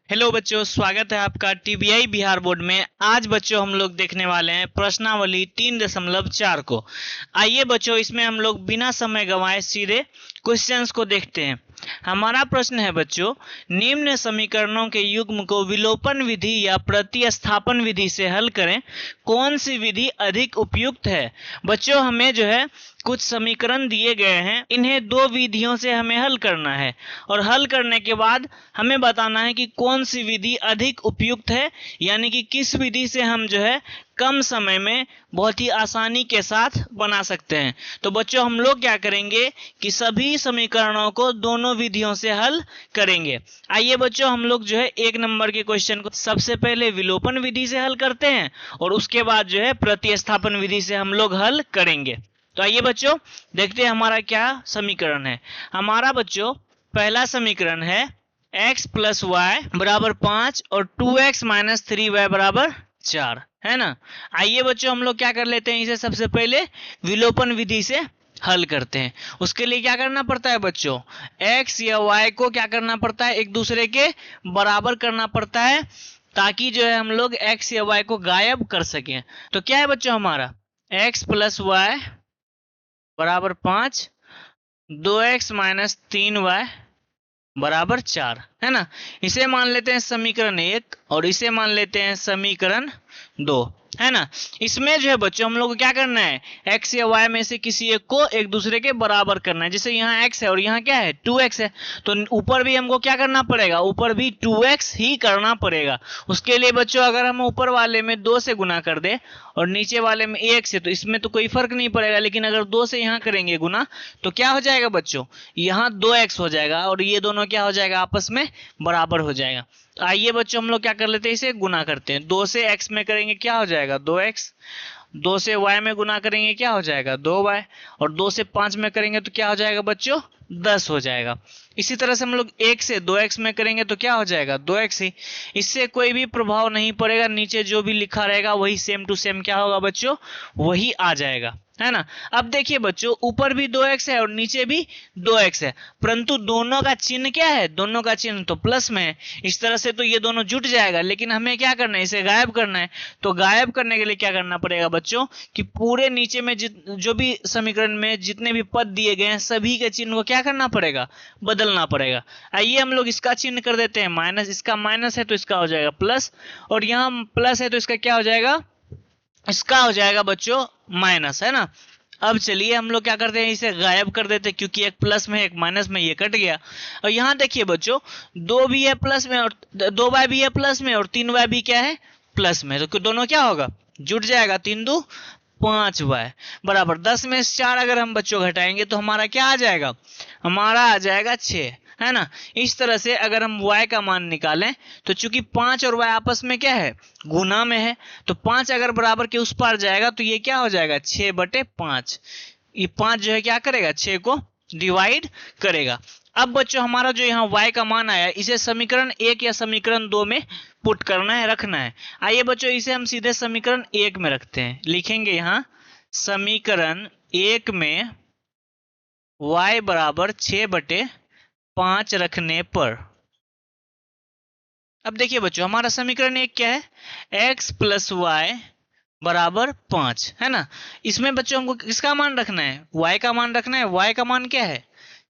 Hello बच्चों, स्वागत है आपका टीबीआई बिहार बोर्ड में। आज बच्चों हम लोग देखने वाले हैं प्रश्नावली 3.4 को। आइए बच्चों, इसमें हम लोग बिना समय गंवाए सीधे क्वेश्चंस को देखते हैं। हमारा प्रश्न है बच्चों, निम्न समीकरणों के युग्म को विलोपन विधि या प्रतिस्थापन विधि से हल करें, कौन सी विधि अधिक उपयुक्त है। बच्चों हमें जो है कुछ समीकरण दिए गए हैं, इन्हें दो विधियों से हमें हल करना है और हल करने के बाद हमें बताना है कि कौन सी विधि अधिक उपयुक्त है, यानी कि किस विधि से हम जो है कम समय में बहुत ही आसानी के साथ बना सकते हैं। तो बच्चों हम लोग क्या करेंगे कि सभी समीकरणों को दोनों विधियों से हल करेंगे। आइए बच्चों हम लोग जो है 1 नंबर के क्वेश्चन को सबसे पहले विलोपन विधि से हल करते हैं और उसके बाद जो है प्रतिस्थापन विधि से हम लोग हल करेंगे। तो आइए बच्चों देखते हैं हमारा क्या समीकरण है। हमारा बच्चों पहला समीकरण है x प्लस वाई बराबर 5 और 2x माइनस 3y बराबर 4, है ना। आइए बच्चों हम लोग क्या कर लेते हैं, इसे सबसे पहले विलोपन विधि से हल करते हैं। उसके लिए क्या करना पड़ता है बच्चों, x या y को क्या करना पड़ता है, एक दूसरे के बराबर करना पड़ता है ताकि जो है हम लोग x या y को गायब कर सकें। तो क्या है बच्चों हमारा x प्लस वाई बराबर 5, 2x माइनस 3y बराबर 4, है ना। इसे मान लेते हैं समीकरण 1 और इसे मान लेते हैं समीकरण 2, है ना। इसमें जो है बच्चों हम लोग को क्या करना है, x या y में से किसी एक को एक दूसरे के बराबर करना है। जैसे यहाँ x है और यहाँ क्या है 2x है, तो ऊपर भी हमको क्या करना पड़ेगा, ऊपर भी 2x ही करना पड़ेगा। उसके लिए बच्चों अगर हम ऊपर वाले में 2 से गुना कर दे और नीचे वाले में 1 से, तो इसमें तो कोई फर्क नहीं पड़ेगा। लेकिन अगर 2 से यहाँ करेंगे गुना तो क्या हो जाएगा बच्चों, यहाँ 2x हो जाएगा और ये दोनों क्या हो जाएगा, आपस में बराबर हो जाएगा। तो आइए बच्चों हम लोग क्या कर लेते हैं, इसे गुना करते हैं। 2 से x में करेंगे क्या हो जाएगा 2x, 2 से y में गुना करेंगे क्या हो जाएगा 2y और 2 से 5 में करेंगे तो क्या हो जाएगा बच्चों 10 हो जाएगा। इसी तरह से हम लोग 1 से 2x में करेंगे तो क्या हो जाएगा 2x ही। इससे कोई भी प्रभाव नहीं पड़ेगा, नीचे जो भी लिखा रहेगा वही सेम टू सेम क्या होगा बच्चों, वही आ जाएगा, है ना। अब देखिए बच्चों ऊपर भी 2x है और नीचे भी 2x है, परंतु दोनों का चिन्ह क्या है, दोनों का चिन्ह तो प्लस में है। इस तरह से तो ये दोनों जुट जाएगा, लेकिन हमें क्या करना है, इसे गायब करना है। तो गायब करने के लिए क्या करना पड़ेगा बच्चों कि पूरे नीचे में जो भी समीकरण में जितने भी पद दिए गए हैं सभी के चिन्ह को क्या करना पड़ेगा, बदलना पड़ेगा। आइए हम लोग इसका चिन्ह कर देते हैं माइनस, इसका माइनस है तो इसका हो जाएगा प्लस और यहाँ प्लस है तो इसका क्या हो जाएगा, इसका हो जाएगा बच्चों माइनस, है ना। अब चलिए हम लोग क्या करते हैं, इसे गायब कर देते हैं क्योंकि एक प्लस में एक माइनस में ये कट गया। और यहाँ देखिए बच्चों 2 भी है प्लस में और 2y भी है प्लस में और 3y भी क्या है प्लस में, तो दोनों क्या होगा जुट जाएगा। 3 2 5y बराबर 10 में से 4 अगर हम बच्चों घटाएंगे तो हमारा क्या आ जाएगा, हमारा आ जाएगा 6, है ना। इस तरह से अगर हम y का मान निकालें तो चूंकि 5 और y आपस में क्या है गुना में है, तो 5 अगर बराबर के उस पार जाएगा तो ये क्या हो जाएगा 6/5। ये 5 जो है क्या करेगा 6 को डिवाइड करेगा। अब बच्चों हमारा जो यहाँ y का मान आया इसे समीकरण 1 या समीकरण 2 में पुट करना है, रखना है। आइए बच्चों इसे हम सीधे समीकरण 1 में रखते हैं, लिखेंगे यहाँ समीकरण 1 में y बराबर 6/5 रखने पर। अब देखिए बच्चों हमारा समीकरण 1 क्या है, x प्लस वाई बराबर 5, है ना। इसमें बच्चों हमको किसका मान रखना है, y का मान रखना है। y का मान क्या है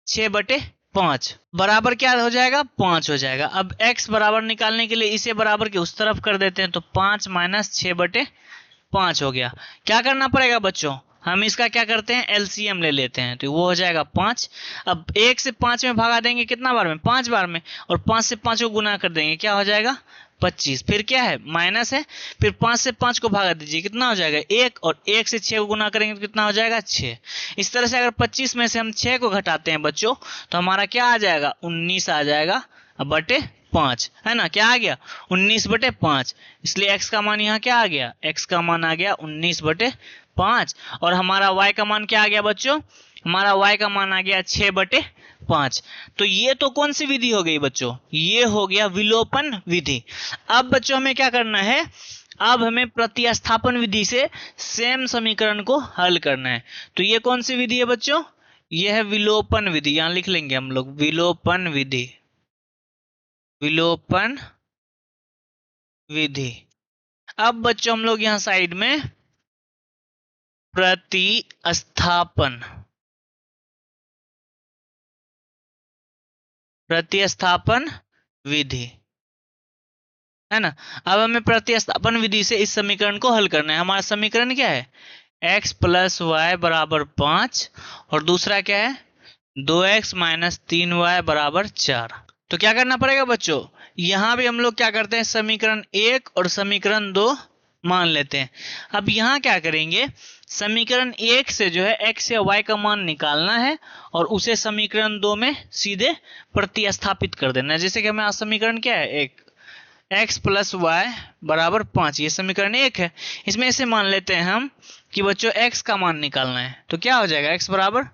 6/5 बराबर क्या हो जाएगा 5 हो जाएगा। अब x बराबर निकालने के लिए इसे बराबर के उस तरफ कर देते हैं तो 5 माइनस 6/5 हो गया। क्या करना पड़ेगा बच्चों, हम इसका क्या करते हैं एलसीएम ले लेते हैं, तो वो हो जाएगा 5। अब 1 से 5 में भागा देंगे कितना बार में, 5 बार में, और 5 से 5 को गुना कर देंगे क्या हो जाएगा 25। फिर क्या है माइनस है, फिर 5 से 5 को भागा दीजिए कितना हो जाएगा 1, और 1 से 6 को गुना करेंगे तो कितना हो जाएगा 6। इस तरह से अगर 25 में से हम 6 को घटाते हैं बच्चों तो हमारा क्या आ जाएगा 19 आ जाएगा बटे 5, है ना। क्या आ गया 19/5, इसलिए x का मान यहाँ क्या आ गया, x का मान आ गया 19/5 और हमारा y का मान क्या आ गया बच्चों, हमारा y का मान आ गया 6/5। तो ये तो कौन सी विधि हो गई बच्चों, ये हो गया विलोपन विधि। अब बच्चों हमें क्या करना है, अब हमें प्रतिस्थापन विधि से सेम समीकरण को हल करना है। तो ये कौन सी विधि है बच्चों, ये है विलोपन विधि। यहाँ लिख लेंगे हम लोग विलोपन विधि, विलोपन विधि। अब बच्चों हम लोग यहाँ साइड में प्रतिस्थापन, प्रतिस्थापन विधि है ना। अब हमें प्रतिस्थापन विधि से इस समीकरण को हल करना है। हमारा समीकरण क्या है, x प्लस वाई बराबर 5 और दूसरा क्या है 2x माइनस 3y बराबर 4। तो क्या करना पड़ेगा बच्चों, यहाँ भी हम लोग क्या करते हैं, समीकरण 1 और समीकरण 2 मान लेते हैं। अब यहाँ क्या करेंगे, समीकरण 1 से जो है x या y का मान निकालना है और उसे समीकरण 2 में सीधे प्रतिस्थापित कर देना है। जैसे कि हमारा समीकरण क्या है, एक x प्लस वाई बराबर 5, ये समीकरण 1 है। इसमें ऐसे मान लेते हैं हम कि बच्चों x का मान निकालना है, तो क्या हो जाएगा, x बराबर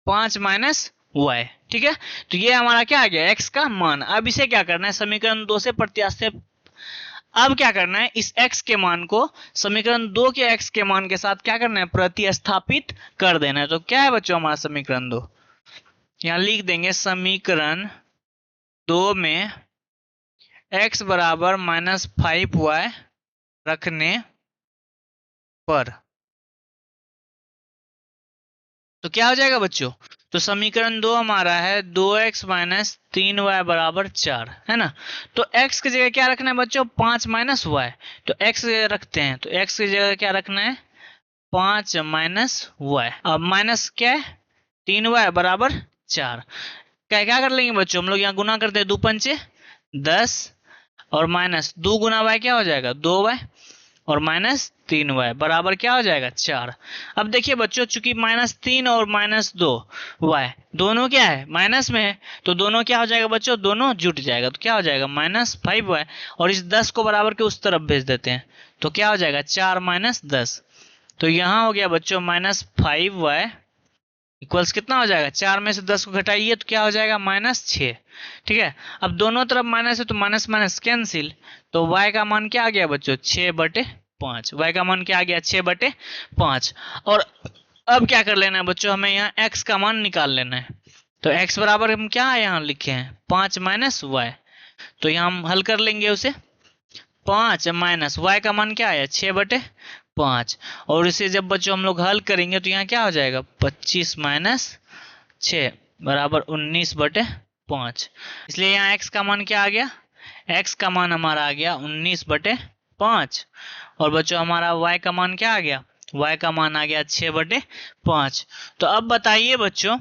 5 माइनस वाई। ठीक है, तो ये हमारा क्या आ गया, x का मान। अब इसे क्या करना है, समीकरण 2 से प्रतिस्थापित। अब क्या करना है, इस x के मान को समीकरण 2 के x के मान के साथ क्या करना है, प्रतिस्थापित कर देना है। तो क्या है बच्चों हमारा समीकरण 2, यहाँ लिख देंगे समीकरण 2 में x बराबर माइनस 5y रखने पर, तो क्या हो जाएगा बच्चों, तो समीकरण 2 हमारा है 2x माइनस 3y बराबर 4 है ना। तो x की जगह क्या रखना है बच्चों, 5 माइनस वाई। तो x की जगह रखते हैं, तो x की जगह क्या रखना है, 5 माइनस वाई। अब माइनस क्या है, 3y बराबर 4। क्या कर लेंगे बच्चों, हम लोग यहाँ गुना करते हैं, 2 पंचे 10 और माइनस 2 गुना y क्या हो जाएगा, 2y और माइनस 3y बराबर क्या हो जाएगा, 4। अब देखिए बच्चों, चूंकि -3 और -2y दोनों क्या है, माइनस में है, तो दोनों क्या हो जाएगा बच्चों, दोनों जुट जाएगा। तो क्या हो जाएगा, -5y और इस 10 को बराबर के उस तरफ भेज देते हैं, तो क्या हो जाएगा, 4 माइनस 10। तो यहाँ हो गया बच्चों -5y इक्वल्स कितना हो जाएगा, 4 में से 10 को घटाइए तो क्या हो जाएगा, -6। ठीक है, अब दोनों तरफ माइनस है तो माइनस माइनस कैंसिल, तो y का मान क्या आ गया बच्चों, 6/5। y का मान क्या आ गया, 6/5। और अब क्या कर लेना है बच्चों, हमें यहाँ x का मान निकाल लेना है। तो x बराबर हम क्या यहाँ लिखे हैं, 5 माइनस वाई। तो यहाँ हम हल कर लेंगे उसे, 5 माइनस वाई का मान क्या आया, 6/5। और इसे जब बच्चों हम लोग हल करेंगे तो यहाँ क्या हो जाएगा, 25 माइनस 6 बराबर 19/5। इसलिए यहाँ x का मान क्या आ गया, x का मान हमारा आ गया 19/5। और बच्चों हमारा y का मान क्या आ गया, y का मान आ गया 6/5। तो अब बताइए बच्चों,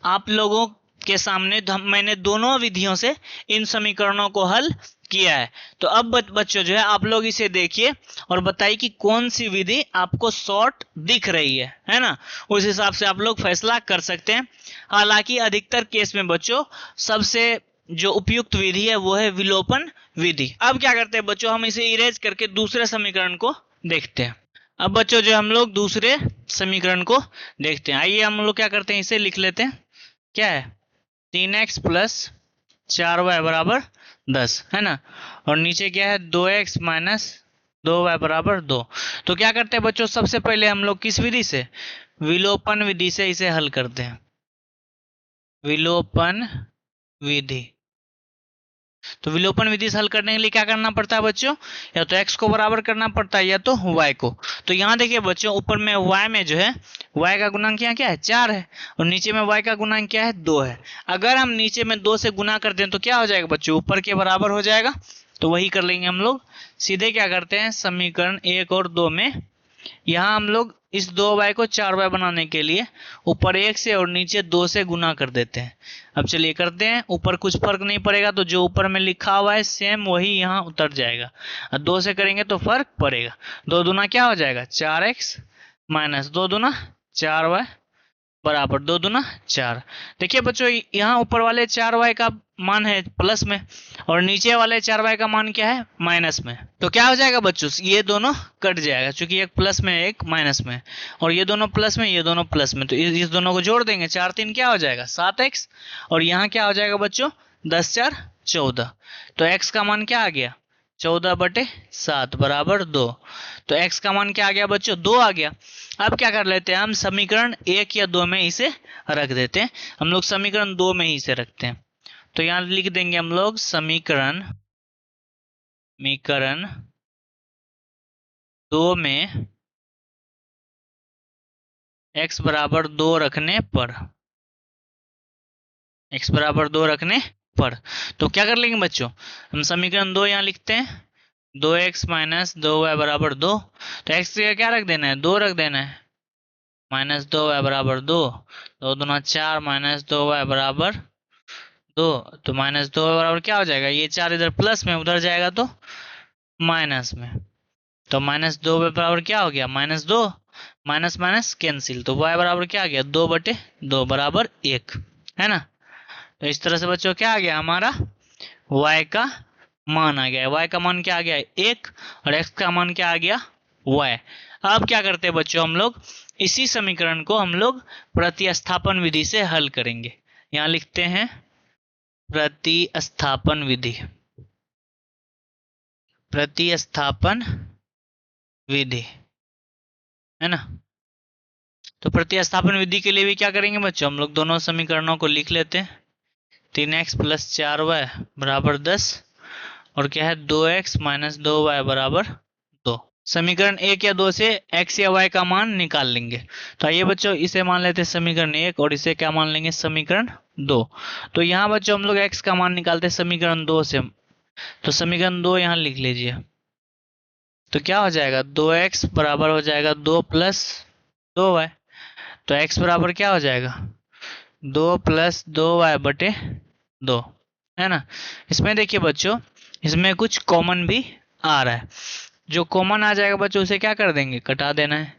आप लोगों के सामने मैंने दोनों विधियों से इन समीकरणों को हल किया है। तो अब बच्चों जो है आप लोग इसे देखिए और बताइए कि कौन सी विधि आपको शॉर्ट दिख रही है ना। उस हिसाब से आप लोग फैसला कर सकते हैं। हालांकि अधिकतर केस में बच्चों सबसे जो उपयुक्त विधि है वो है विलोपन विधि। अब क्या करते हैं बच्चों, हम इसे इरेज करके दूसरे समीकरण को देखते हैं। अब बच्चों जो हम लोग दूसरे समीकरण को देखते हैं, आइए हम लोग क्या करते हैं, इसे लिख लेते हैं। क्या है, 3x प्लस 4y बराबर 10 है ना। और नीचे क्या है, 2x माइनस 2y बराबर 2। तो क्या करते हैं बच्चों, सबसे पहले हम लोग किस विधि से, विलोपन विधि से इसे हल करते हैं। विलोपन विधि, तो विलोपन विधि से हल करने के लिए क्या करना पड़ता है बच्चों, या तो x को बराबर करना पड़ता है या तो y को। तो यहाँ देखिए बच्चों, ऊपर में y में जो है y का गुणांक यहाँ क्या है, 4 है, और नीचे में y का गुणांक क्या है, 2 है। अगर हम नीचे में 2 से गुना करते हैं तो क्या हो जाएगा बच्चों, ऊपर के बराबर हो जाएगा। तो वही कर लेंगे हम लोग। सीधे क्या करते हैं, समीकरण 1 और 2 में यहाँ हम लोग इस 2y को 4y बनाने के लिए ऊपर 1 से और नीचे 2 से गुना कर देते हैं। अब चलिए करते हैं, ऊपर कुछ फर्क नहीं पड़ेगा, तो जो ऊपर में लिखा हुआ है सेम वही यहाँ उतर जाएगा। और 2 से करेंगे तो फर्क पड़ेगा। 2 दूना क्या हो जाएगा, 4x माइनस 2 दूना 4y बराबर 2 दूना 4। देखिए बच्चों, यहाँ ऊपर वाले 4y का मान है प्लस में और नीचे वाले 4y का मान क्या है, माइनस में। तो क्या हो जाएगा बच्चों, ये दोनों कट जाएगा, क्योंकि एक प्लस में एक माइनस में, और ये दोनों प्लस में ये दोनों प्लस में। तो इस दोनों को जोड़ देंगे, 4 3 क्या हो जाएगा, 7x। और यहाँ क्या हो जाएगा बच्चों, 10 4 14। तो x का मान क्या आ गया, 14/7 बराबर 2। तो x का मान क्या आ गया बच्चों, 2 आ गया। अब क्या कर लेते हैं, हम समीकरण 1 या 2 में इसे रख देते हैं। हम लोग समीकरण 2 में ही इसे रखते हैं। तो यहाँ लिख देंगे हम लोग समीकरण समीकरण 2 में x बराबर 2 रखने पर, x बराबर 2 रखने पर तो क्या कर लेंगे बच्चों, हम समीकरण 2 यहाँ लिखते हैं, 2x माइनस 2y बराबर 2। तो x की क्या रख देना है, 2 रख देना है, माइनस 2y बराबर 2, 2 दूना 4 माइनस 2y बराबर 2। तो माइनस 2y बराबर क्या हो जाएगा, ये 4 इधर प्लस में, उधर जाएगा तो माइनस में। तो माइनस 2y बराबर क्या हो गया, माइनस 2, माइनस माइनस कैंसिल, तो y बराबर क्या आ गया, 2/2 बराबर 1, है ना। तो इस तरह से बच्चों क्या आ गया, हमारा y का मान आ गया। y का मान क्या आ गया, 1, और x का मान क्या आ गया, y। अब क्या करते हैं बच्चों, हम लोग इसी समीकरण को हम लोग प्रतिस्थापन विधि से हल करेंगे। यहाँ लिखते हैं प्रतिस्थापन विधि, प्रतिस्थापन विधि, है ना। तो प्रतिस्थापन विधि के लिए भी क्या करेंगे बच्चों, हम लोग दोनों समीकरणों को लिख लेते हैं। 3x प्लस 4y बराबर 10, और क्या है 2x माइनस 2y बराबर 2। समीकरण 1 या 2 से x या y का मान निकाल लेंगे। तो आइए बच्चों इसे मान लेते हैं समीकरण 1, और इसे क्या मान लेंगे, समीकरण 2। तो यहाँ बच्चों हम लोग x का मान निकालते हैं समीकरण 2 से, तो समीकरण 2 यहाँ लिख लीजिए। तो क्या हो जाएगा, 2x बराबर हो जाएगा 2 प्लस 2y। तो x बराबर क्या हो जाएगा, 2 प्लस 2y बटे 2, है ना। इसमें देखिए बच्चों, इसमें कुछ कॉमन भी आ रहा है, जो कॉमन आ जाएगा बच्चों उसे क्या कर देंगे, कटा देना है।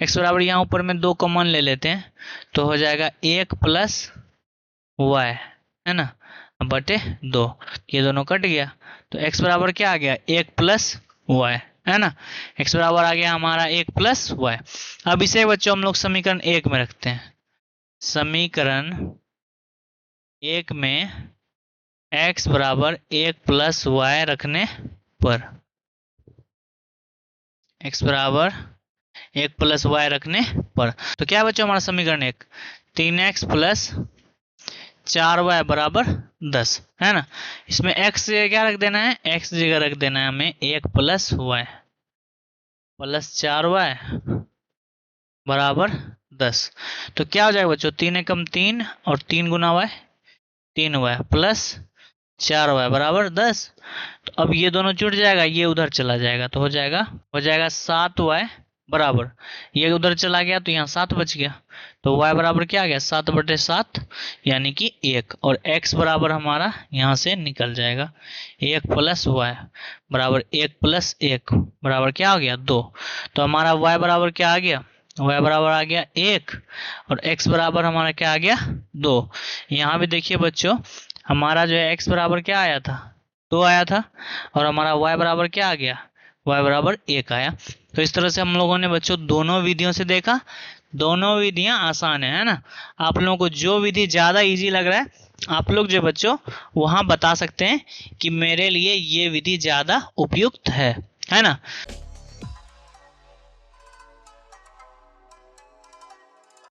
x बराबर यहाँ ऊपर में 2 कॉमन ले लेते हैं, तो हो जाएगा 1 प्लस y, है ना, बटे 2, ये दोनों कट गया। तो x बराबर क्या आ गया, 1 प्लस y, है ना। x बराबर आ गया हमारा 1 प्लस y। अब इसे बच्चों हम लोग समीकरण 1 में रखते हैं। समीकरण 1 में x बराबर 1 प्लस y रखने पर, x बराबर 1 प्लस y रखने पर, तो क्या बच्चों हमारा समीकरण 1, 3x प्लस 4y बराबर 10, है ना। इसमें x जगह क्या रख देना है, x जगह रख देना है हमें 1 प्लस y प्लस 4y बराबर 10। तो क्या हो जाएगा बच्चों, 3 एकम 3 और 3 गुना y 3y प्लस 4y बराबर 10। तो अब ये दोनों जुड़ जाएगा, ये उधर चला जाएगा, तो हो जाएगा 7y बराबर, ये उधर चला गया तो यहाँ 7 बच गया। तो y बराबर क्या आ गया, 7/7 यानी कि 1, और x बराबर हमारा यहाँ से निकल जाएगा, 1 प्लस y बराबर 1 प्लस 1 बराबर क्या हो गया, 2। तो हमारा y बराबर क्या आ गया, y बराबर आ गया 1, और x बराबर हमारा क्या आ गया, 2। यहाँ भी देखिए बच्चों, हमारा जो है x बराबर क्या आया था, 2 आया था, और हमारा y बराबर क्या आ गया, y बराबर 1 आया। तो इस तरह से हम लोगों ने बच्चों दोनों विधियों से देखा, दोनों विधियां आसान है ना। आप लोगों को जो विधि ज़्यादा इजी लग रहा है, आप लोग जो बच्चों वहाँ बता सकते हैं कि मेरे लिए ये विधि ज़्यादा उपयुक्त है ना।